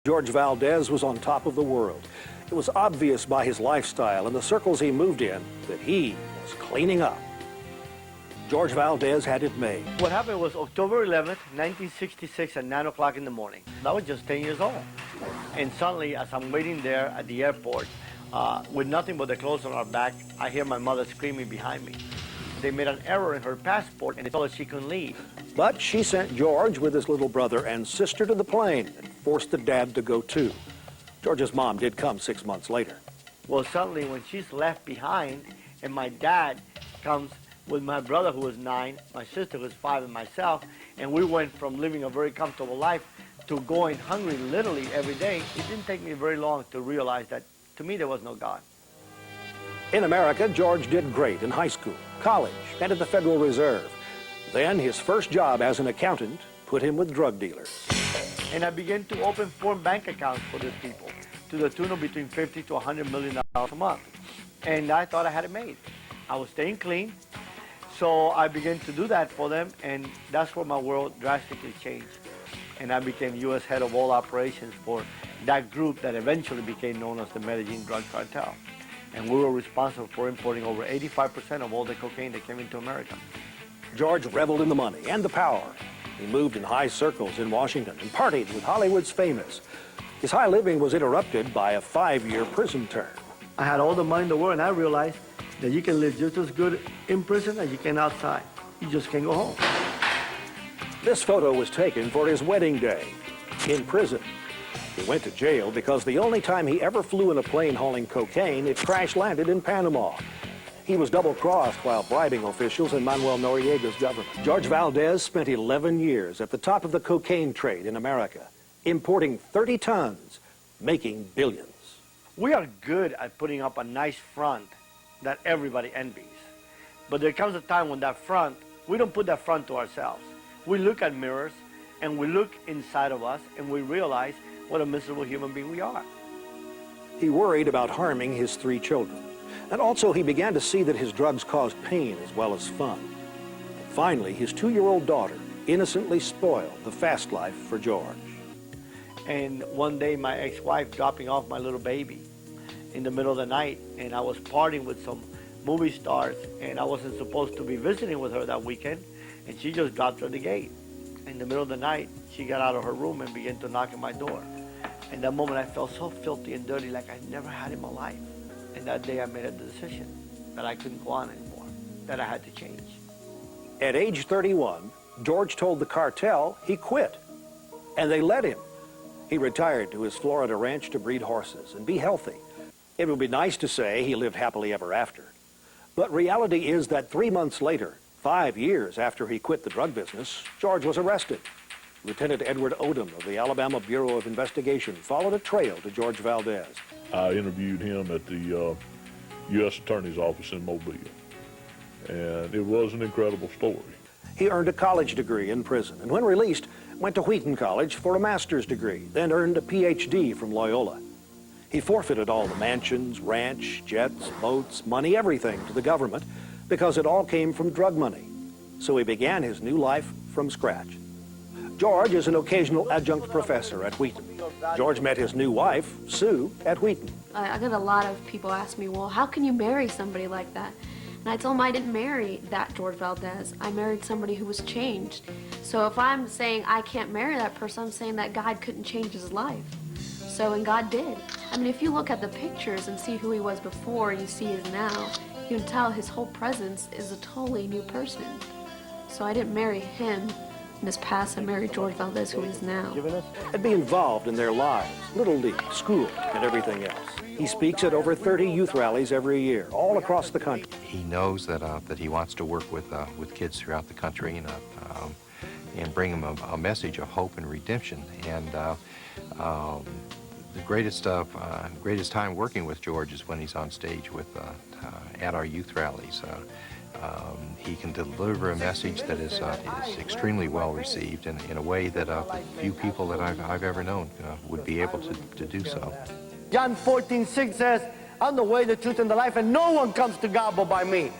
Jorge Valdes was on top of the world. It was obvious by his lifestyle and the circles he moved in that he was cleaning up. Jorge Valdes had it made. What happened was October 11th, 1966 at 9 o'clock in the morning. I was just 10 years old. And suddenly, as I'm waiting there at the airport, with nothing but the clothes on our back, I hear my mother screaming behind me. They made an error in her passport and they told her she couldn't leave. But she sent George with his little brother and sister to the plane and forced the dad to go too. George's mom did come 6 months later. Well, suddenly when she's left behind and my dad comes with my brother who was 9, my sister who was 5, and myself, and we went from living a very comfortable life to going hungry literally every day, it didn't take me very long to realize that to me there was no God. In America, George did great in high school, college, and at the Federal Reserve. Then his first job as an accountant put him with drug dealers. And I began to open foreign bank accounts for these people to the tune of between $50 to $100 million a month. And I thought I had it made. I was staying clean, so I began to do that for them, and that's where my world drastically changed. And I became U.S. head of all operations for that group that eventually became known as the Medellin drug cartel. And we were responsible for importing over 85% of all the cocaine that came into America. George reveled in the money and the power. He moved in high circles in Washington and partied with Hollywood's famous. His high living was interrupted by a 5-year prison term. I had all the money in the world, and I realized that you can live just as good in prison as you can outside. You just can't go home. This photo was taken for his wedding day in prison. He went to jail because the only time he ever flew in a plane hauling cocaine, it crash-landed in Panama. He was double-crossed while bribing officials in Manuel Noriega's government. Jorge Valdes spent 11 years at the top of the cocaine trade in America, importing 30 tons, making billions. We are good at putting up a nice front that everybody envies. But there comes a time when that front, we don't put that front to ourselves. We look at mirrors and we look inside of us and we realize what a miserable human being we are. He worried about harming his 3 children. And also he began to see that his drugs caused pain as well as fun. And finally, his 2-year-old daughter innocently spoiled the fast life for George. And one day my ex-wife dropping off my little baby in the middle of the night, and I was partying with some movie stars, and I wasn't supposed to be visiting with her that weekend, and she just dropped her at the gate. In the middle of the night, she got out of her room and began to knock at my door. And that moment I felt so filthy and dirty like I never had in my life. And that day I made a decision that I couldn't go on anymore, that I had to change. At age 31, George told the cartel he quit, and they let him. He retired to his Florida ranch to breed horses and be healthy. It would be nice to say he lived happily ever after. But reality is that 3 months later, 5 years after he quit the drug business, George was arrested. Lieutenant Edward Odom of the Alabama Bureau of Investigation followed a trail to Jorge Valdes. I interviewed him at the U.S. Attorney's office in Mobile, and it was an incredible story. He earned a college degree in prison, and when released, went to Wheaton College for a master's degree, then earned a Ph.D. from Loyola. He forfeited all the mansions, ranch, jets, boats, money, everything to the government because it all came from drug money. So he began his new life from scratch. George is an occasional adjunct professor at Wheaton. George met his new wife, Sue, at Wheaton. I get a lot of people ask me, well, how can you marry somebody like that? And I told them I didn't marry that Jorge Valdes. I married somebody who was changed. So if I'm saying I can't marry that person, I'm saying that God couldn't change his life. So, and God did. I mean, if you look at the pictures and see who he was before and you see his now, you can tell his whole presence is a totally new person. So I didn't marry him in his past. I married Jorge Valdes, who he is now. And be involved in their lives, Little League, school, and everything else. He speaks at over 30 youth rallies every year, all across the country. He knows that he wants to work with kids throughout the country and bring them a message of hope and redemption. And the greatest time working with George is when he's on stage with at our youth rallies. He can deliver a message that is extremely well received in a way that few people that I've ever known would be able to do so. John 14:6 says, I'm the way, the truth, and the life, and no one comes to God but by me.